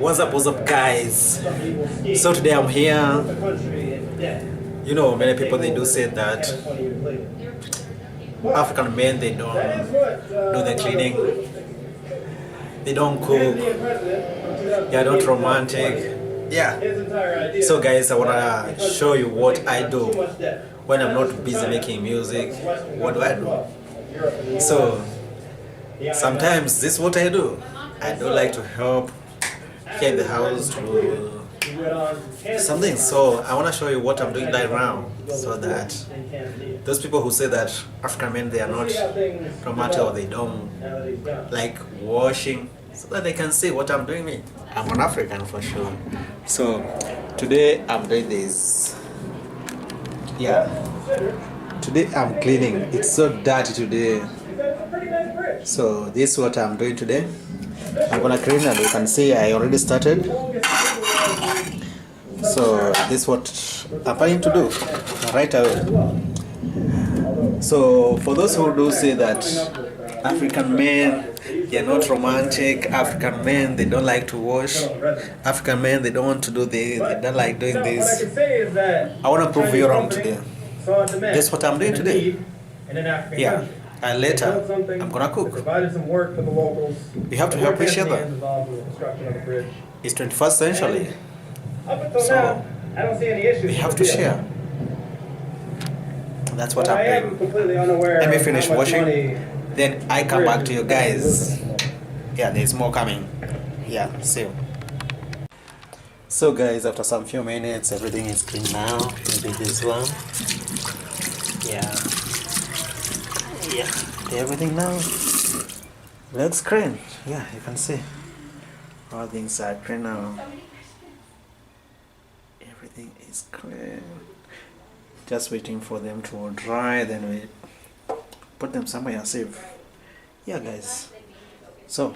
What's up guys? So today I'm here. You know, many people they do say that African men they don't do the cleaning, they don't cook, they are not romantic. Yeah. So guys, I wanna show you what I do when I'm not busy making music. What do I do? So sometimes this is what I do. I do like to help here in the house to something. So I want to show you what I'm doing right now, so that those people who say that African men they are not romantic or they don't like washing, so that they can see what I'm doing. Me, I'm an African for sure. So today I'm doing this. Yeah, today I'm cleaning. It's so dirty today. So this is what I'm doing today. I'm gonna clean, and you can see I already started. So this is what I'm planning to do right away. So for those who do say that African men they're not romantic, African men they don't like to wash, African men they don't want to do this, they don't like doing this, I want to prove you wrong today. This is what I'm doing today. Yeah. And later, I'm gonna cook. We have to help each other. It's 21st century, so we have to share. That's what I'm doing. Let me finish washing, then I come back to you guys. Yeah, there's more coming. Yeah, see you. So guys, after some few minutes, everything is clean now. Maybe this one. Yeah, everything now looks clean. Yeah, you can see all things are clean now. Everything is clean. Just waiting for them to dry, then we put them somewhere safe. Yeah guys, so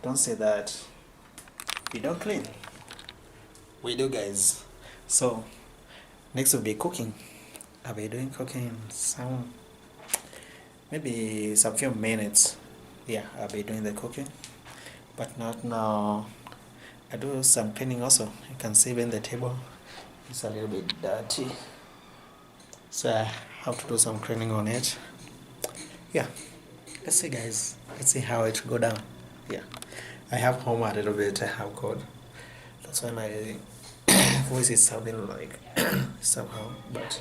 don't say that we don't clean. We do guys. So next will be cooking. I'll be doing cooking maybe some few minutes. Yeah, I'll be doing the cooking, but not now. I do some cleaning also. You can see even the table is a little bit dirty, so I have to do some cleaning on it. Yeah, let's see guys, let's see how it go down. Yeah, I have home a little bit, I have cold, that's why my voice is sounding like somehow, but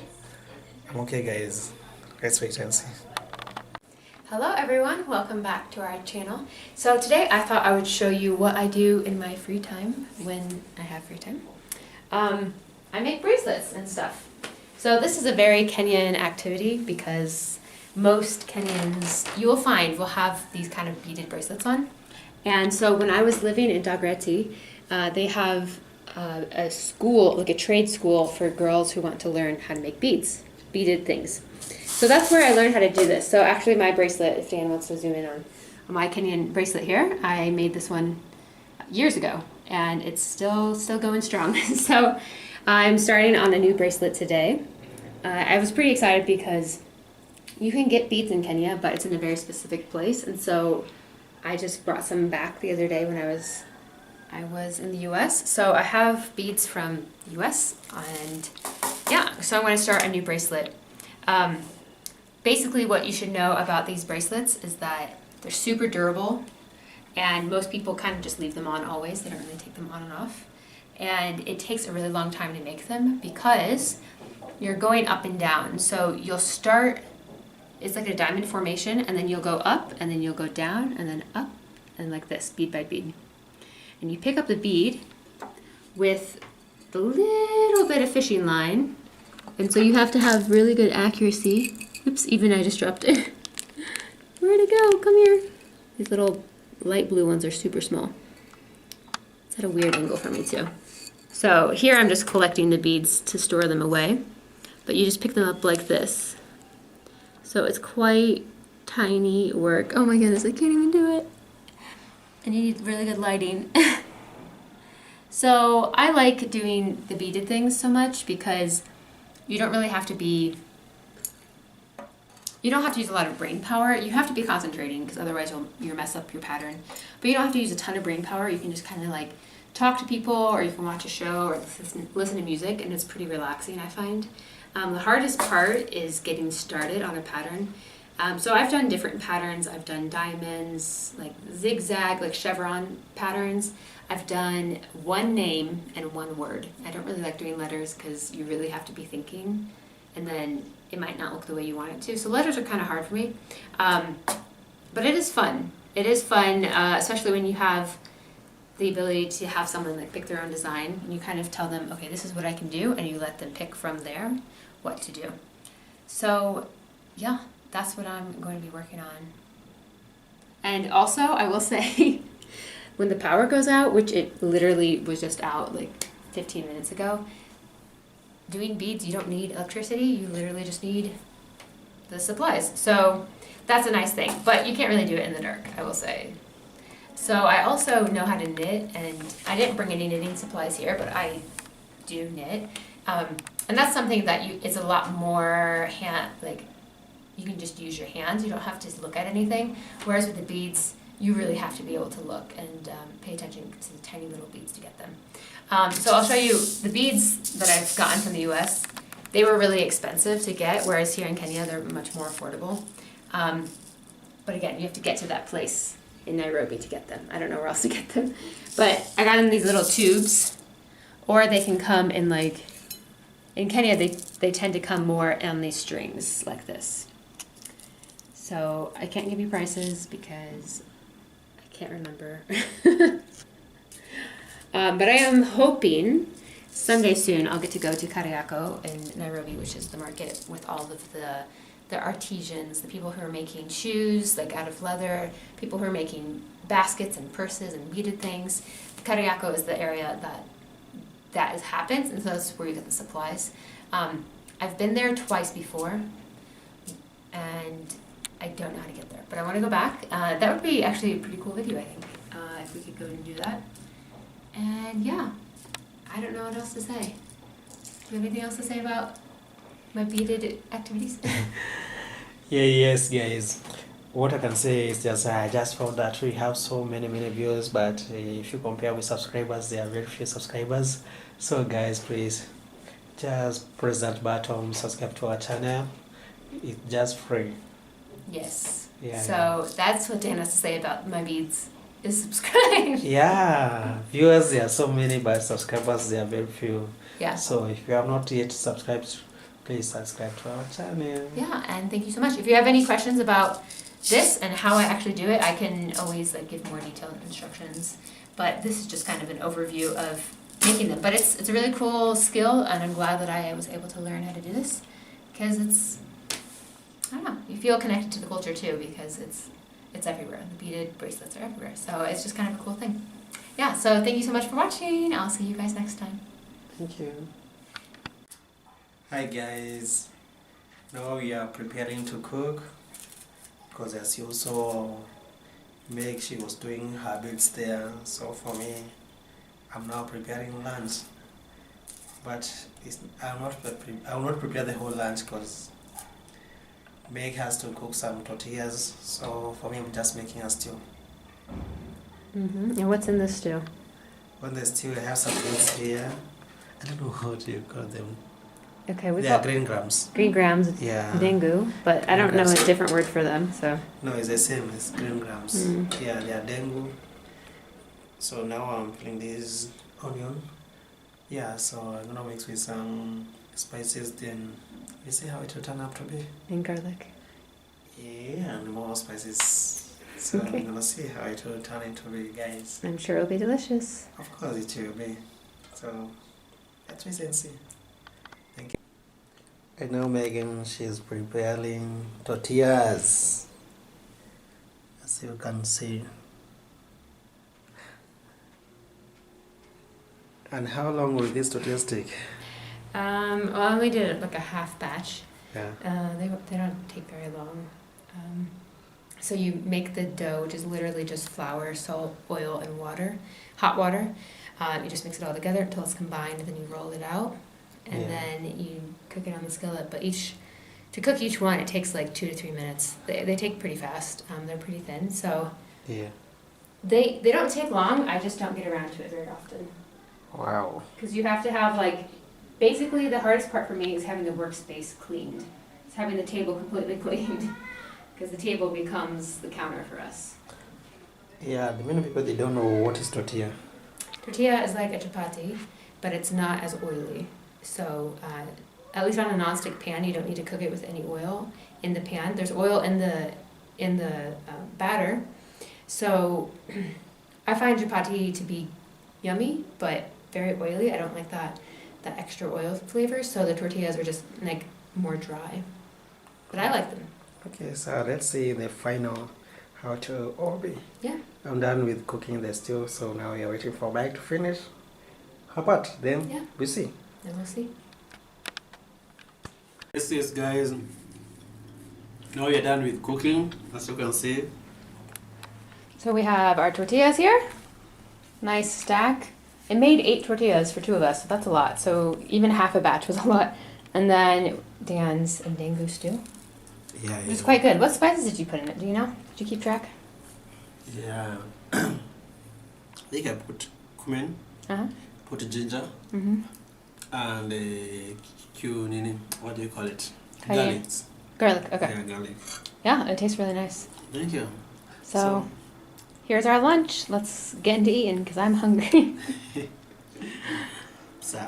I'm okay guys, let's wait and see. Hello everyone, welcome back to our channel. So today I thought I would show you what I do in my free time when I have free time. I make bracelets and stuff. So this is a very Kenyan activity because most Kenyans, you will find, will have these kind of beaded bracelets on. And so when I was living in Dagreti, they have a school, like a trade school for girls who want to learn how to make beads. Beaded things. So that's where I learned how to do this. So actually my bracelet, if Dan wants to zoom in on my Kenyan bracelet here, I made this one years ago and it's still going strong. So I'm starting on a new bracelet today. I was pretty excited because you can get beads in Kenya, but it's in a very specific place. And so I just brought some back the other day when I was in the US. So I have beads from the US, and yeah, so I'm going to start a new bracelet. Basically what you should know about these bracelets is that they're super durable, and most people kind of just leave them on always. They don't really take them on and off. And it takes a really long time to make them because you're going up and down. So you'll start, it's like a diamond formation, and then you'll go up, and then you'll go down, and then up, and like this, bead by bead. And you pick up the bead with a little bit of fishing line, and so you have to have really good accuracy. Oops, even I just dropped it. Where'd it go? Come here. These little light blue ones are super small. It's at a weird angle for me too. So here I'm just collecting the beads to store them away, but you just pick them up like this. So it's quite tiny work. Oh my goodness, I can't even do it. And you need really good lighting. So I like doing the beaded things so much because you don't really have to be you don't have to use a lot of brain power. You have to be concentrating because otherwise you'll mess up your pattern. But you don't have to use a ton of brain power. You can just kind of like talk to people, or you can watch a show or listen to music, and it's pretty relaxing, I find. The hardest part is getting started on a pattern. So I've done different patterns. I've done diamonds, like zigzag, like chevron patterns. I've done one name and one word. I don't really like doing letters because you really have to be thinking, and then it might not look the way you want it to. So letters are kind of hard for me. But it is fun. It is fun, especially when you have the ability to have someone like pick their own design, and you kind of tell them, okay, this is what I can do, and you let them pick from there what to do. So yeah, that's what I'm going to be working on. And also, I will say, when the power goes out, which it literally was just out like 15 minutes ago, doing beads, you don't need electricity, you literally just need the supplies. So that's a nice thing, but you can't really do it in the dark, I will say. So I also know how to knit, and I didn't bring any knitting supplies here, but I do knit. And that's something that it's a lot more like you can just use your hands, you don't have to look at anything. Whereas with the beads, you really have to be able to look and pay attention to the tiny little beads to get them. So I'll show you the beads that I've gotten from the US. They were really expensive to get, whereas here in Kenya, they're much more affordable. But again, you have to get to that place in Nairobi to get them. I don't know where else to get them. But I got them in these little tubes, or they can come in like, in Kenya, they tend to come more on these strings like this. So I can't give you prices because I can't remember. But I am hoping someday soon I'll get to go to Kariako in Nairobi, which is the market with all of the artisans, the people who are making shoes like out of leather, people who are making baskets and purses and beaded things. Kariako is the area that happens, and so that's where you get the supplies. I've been there twice before, and I don't know how to get there, but I want to go back. That would be actually a pretty cool video, I think, if we could go and do that. And yeah, I don't know what else to say. Do you have anything else to say about my beaded activities? Yes, guys. What I can say is just I just found that we have so many views, but if you compare with subscribers, there are very few subscribers. So guys, please just press that button, subscribe to our channel. It's just free. Yes. Yeah. So that's what Dan has to say about my beads, is subscribe. Yeah, viewers there are so many, but subscribers there are very few. Yeah. So if you have not yet subscribed, please subscribe to our channel. Yeah, and thank you so much. If you have any questions about this and how I actually do it, I can always like give more detailed instructions. But this is just kind of an overview of making them. But it's a really cool skill, and I'm glad that I was able to learn how to do this, because it's, I don't know, you feel connected to the culture too, because it's everywhere. The beaded bracelets are everywhere. So it's just kind of a cool thing. Yeah, so thank you so much for watching. I'll see you guys next time. Thank you. Hi guys. Now we are preparing to cook, because as you saw Meg, she was doing her beads there. So for me, I'm now preparing lunch. But I will not prepare the whole lunch because Meg has to cook some tortillas. So for me, I'm just making a stew. And what's in this stew? On the stew, I have some beans here. I don't know how do you call them. Okay, they are green grams. Green grams, yeah. dengu, but I don't know a different word for them, so. No, it's the same, it's green grams. Yeah, they are dengu. So now I'm filling this onion. Yeah, so I'm gonna mix with some spices, then you see how it will turn out to be. And garlic. Yeah, and more spices. So okay. I'm gonna see how it will turn into be, guys. I'm sure it'll be delicious. Of course it will be. So let's wait and see. Thank you. And now Megan, she's preparing tortillas, as you can see. And how long will this tortillas take? Well, I only did like a half batch. Yeah. They don't take very long. So you make the dough, which is literally just flour, salt, oil, and water, hot water. You just mix it all together until it's combined, and then you roll it out, and then you cook it on the skillet. But each To cook each one, it takes like 2 to 3 minutes. They take pretty fast. They're pretty thin, so Yeah. they don't take long. I just don't get around to it very often. Wow. Because you have to have like, basically the hardest part for me is having the workspace cleaned. It's having the table completely cleaned, because the table becomes the counter for us. Yeah, the many people, they don't know what is tortilla. Tortilla is like a chapati, but it's not as oily. So at least on a nonstick pan, you don't need to cook it with any oil in the pan. There's oil in the batter. So I find chapati to be yummy, but very oily. I don't like that extra oil flavor. So the tortillas are just like more dry, but I like them. Okay, so let's see the final how to be. Yeah. I'm done with cooking the stew, so now we are waiting for Mike to finish. How about then? Yeah. We see. Then we'll see. This is, guys, now we're done with cooking, as you can see. So we have our tortillas here. Nice stack. It made 8 tortillas for 2 of us, so that's a lot. So even half a batch was a lot. And then Dan's Ndengu stew. Yeah, It was quite good. What spices did you put in it? Do you know? Did you keep track? Yeah. I think I put cumin, Uh-huh. put ginger, Mm-hmm. and nini, what do you call it? Cayenne. Garlic. Garlic, okay. Yeah, garlic. Yeah, it tastes really nice. Thank you. So here's our lunch. Let's get into eating because I'm hungry. So